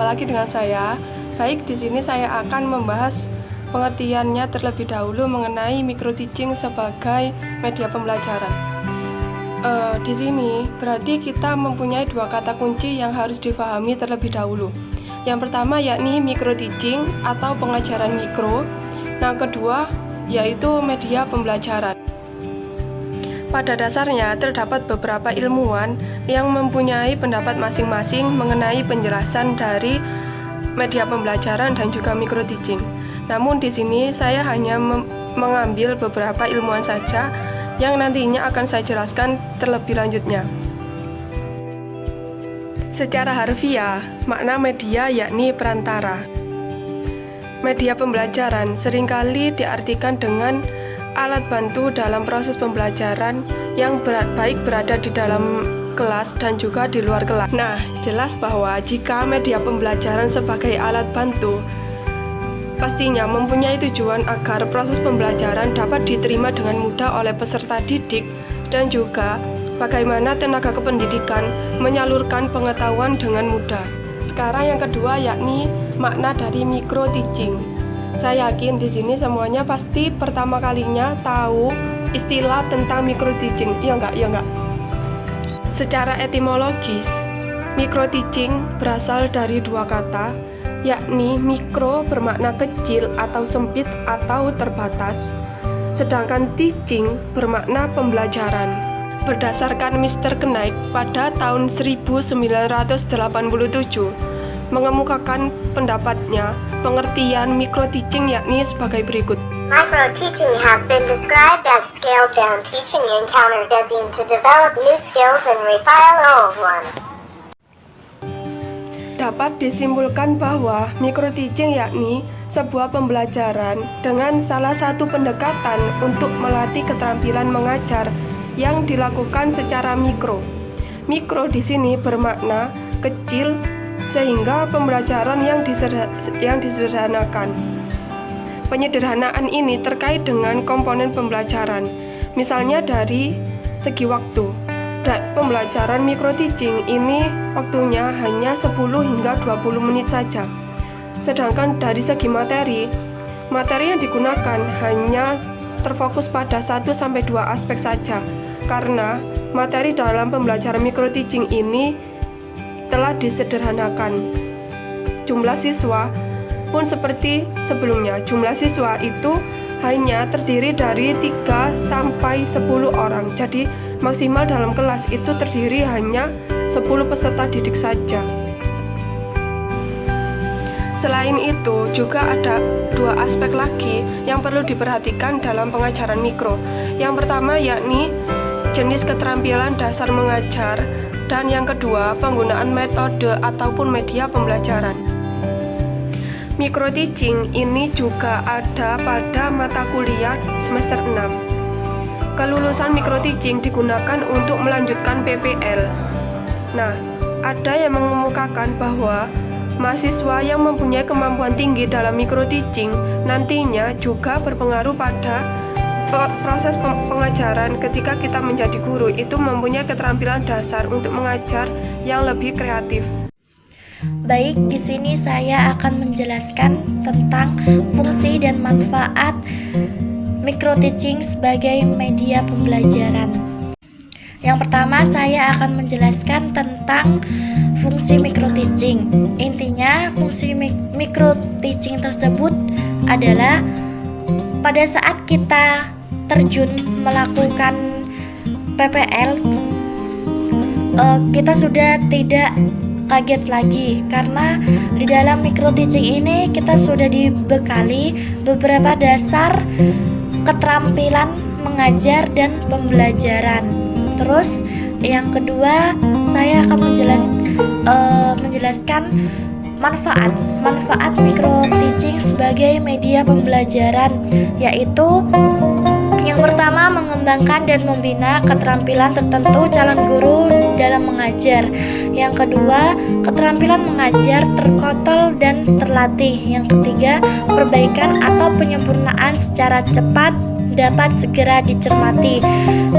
lagi dengan saya. Baik, di sini saya akan membahas pengertiannya terlebih dahulu mengenai micro teaching sebagai media pembelajaran. Di sini berarti kita mempunyai dua kata kunci yang harus difahami terlebih dahulu. Yang pertama yakni micro teaching atau pengajaran mikro. Yang kedua yaitu media pembelajaran. Pada dasarnya, terdapat beberapa ilmuwan yang mempunyai pendapat masing-masing mengenai penjelasan dari media pembelajaran dan juga micro teaching. Namun di sini saya hanya mengambil beberapa ilmuwan saja yang nantinya akan saya jelaskan terlebih lanjutnya. Secara harfiah, makna media yakni perantara. Media pembelajaran seringkali diartikan dengan alat bantu dalam proses pembelajaran yang baik berada di dalam kelas dan juga di luar kelas. Nah, jelas bahwa jika media pembelajaran sebagai alat bantu pastinya mempunyai tujuan agar proses pembelajaran dapat diterima dengan mudah oleh peserta didik dan juga bagaimana tenaga kependidikan menyalurkan pengetahuan dengan mudah. Sekarang yang kedua yakni makna dari micro teaching. Saya yakin di sini semuanya pasti pertama kalinya tahu istilah tentang micro teaching. Iya enggak? Secara etimologis, micro teaching berasal dari dua kata, yakni mikro bermakna kecil atau sempit atau terbatas, sedangkan teaching bermakna pembelajaran. Berdasarkan Mr. Knight pada tahun 1987 mengemukakan pendapatnya, pengertian micro teaching yakni sebagai berikut. Micro teaching has been described as scaled down teaching encounter designed to develop new skills and refine old ones. Dapat disimpulkan bahwa micro teaching yakni sebuah pembelajaran dengan salah satu pendekatan untuk melatih keterampilan mengajar yang dilakukan secara mikro. Mikro di sini bermakna kecil sehingga pembelajaran yang disederhanakan. Penyederhanaan ini terkait dengan komponen pembelajaran, misalnya dari segi waktu. Pembelajaran micro teaching ini waktunya hanya 10 hingga 20 menit saja. Sedangkan dari segi materi yang digunakan hanya terfokus pada 1-2 aspek saja, karena materi dalam pembelajaran micro teaching ini telah disederhanakan. Jumlah siswa pun seperti sebelumnya. Jumlah siswa itu hanya terdiri dari 3-10 orang. Jadi maksimal dalam kelas itu terdiri hanya 10 peserta didik saja. Selain itu, juga ada dua aspek lagi yang perlu diperhatikan dalam pengajaran mikro. Yang pertama yakni jenis keterampilan dasar mengajar, dan yang kedua penggunaan metode ataupun media pembelajaran. Micro teaching ini juga ada pada mata kuliah semester 6. Kelulusan micro teaching digunakan untuk melanjutkan PPL. Nah, ada yang mengemukakan bahwa mahasiswa yang mempunyai kemampuan tinggi dalam micro teaching nantinya juga berpengaruh pada proses pengajaran. Ketika kita menjadi guru itu mempunyai keterampilan dasar untuk mengajar yang lebih kreatif. Baik, di sini saya akan menjelaskan tentang fungsi dan manfaat micro teaching sebagai media pembelajaran. Yang pertama, saya akan menjelaskan tentang fungsi micro teaching. Intinya, fungsi micro teaching tersebut adalah pada saat kita terjun melakukan PPL, kita sudah tidak kaget lagi, karena di dalam micro teaching ini kita sudah dibekali beberapa dasar keterampilan mengajar dan pembelajaran. Terus yang kedua, saya akan menjelaskan manfaat micro teaching sebagai media pembelajaran, yaitu yang pertama, mengembangkan dan membina keterampilan tertentu calon guru dalam mengajar. Yang kedua, keterampilan mengajar terkontrol dan terlatih. Yang ketiga, perbaikan atau penyempurnaan secara cepat dapat segera dicermati.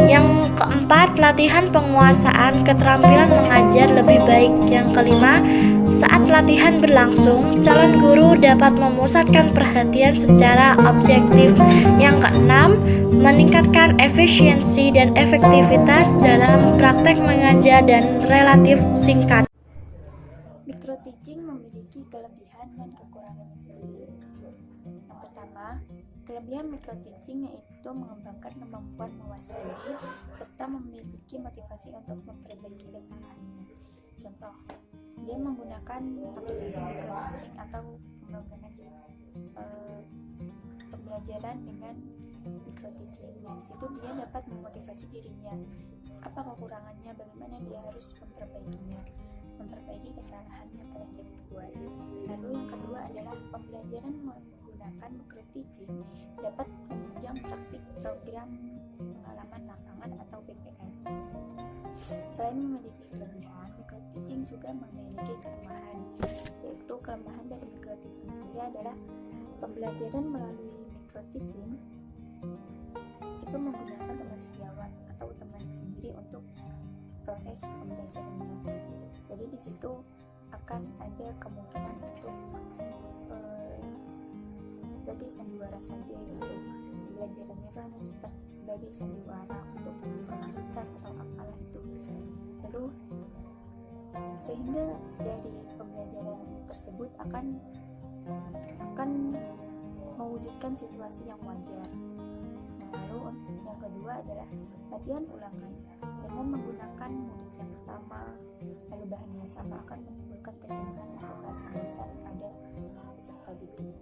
Yang keempat, latihan penguasaan keterampilan mengajar lebih baik. Yang kelima, Saat latihan berlangsung, calon guru dapat memusatkan perhatian secara objektif. Yang keenam, meningkatkan efisiensi dan efektivitas dalam praktek mengajar dan relatif singkat. Microteaching memiliki kelebihan dan kekurangannya sendiri. Yang pertama, kelebihan microteaching yaitu mengembangkan kemampuan mawas diri serta memiliki motivasi untuk memperbaiki kesalahannya. Contoh, dia menggunakan aplikasi microteaching atau pembelajaran dengan microteaching. Dari situ dia dapat memotivasi dirinya. Apa kekurangannya, bagaimana dia harus memperbaiki kesalahan yang telah dia buat. Lalu yang kedua adalah pembelajaran menggunakan microteaching dapat menunjang praktik program pengalaman lapangan atau PPL. Selain memiliki kelebihan, microteaching juga memiliki kelemahan, yaitu kelemahan dari microteaching sendiri adalah pembelajaran melalui microteaching itu menggunakan teman sejawat atau teman sendiri untuk proses pembelajarannya. Jadi di situ akan ada kemungkinan untuk sebagai sandiwara saja, gitu. Pembelajarannya itu hanya sebagai sandiwara untuk formalitas atau apalah itu. Lalu sehingga dari pembelajaran tersebut akan mewujudkan situasi yang wajar. Nah, lalu yang kedua adalah latihan ulangan. Dengan menggunakan murid yang sama, lalu bahan yang sama akan menimbulkan kejenuhan atau rasa bosan pada peserta didik.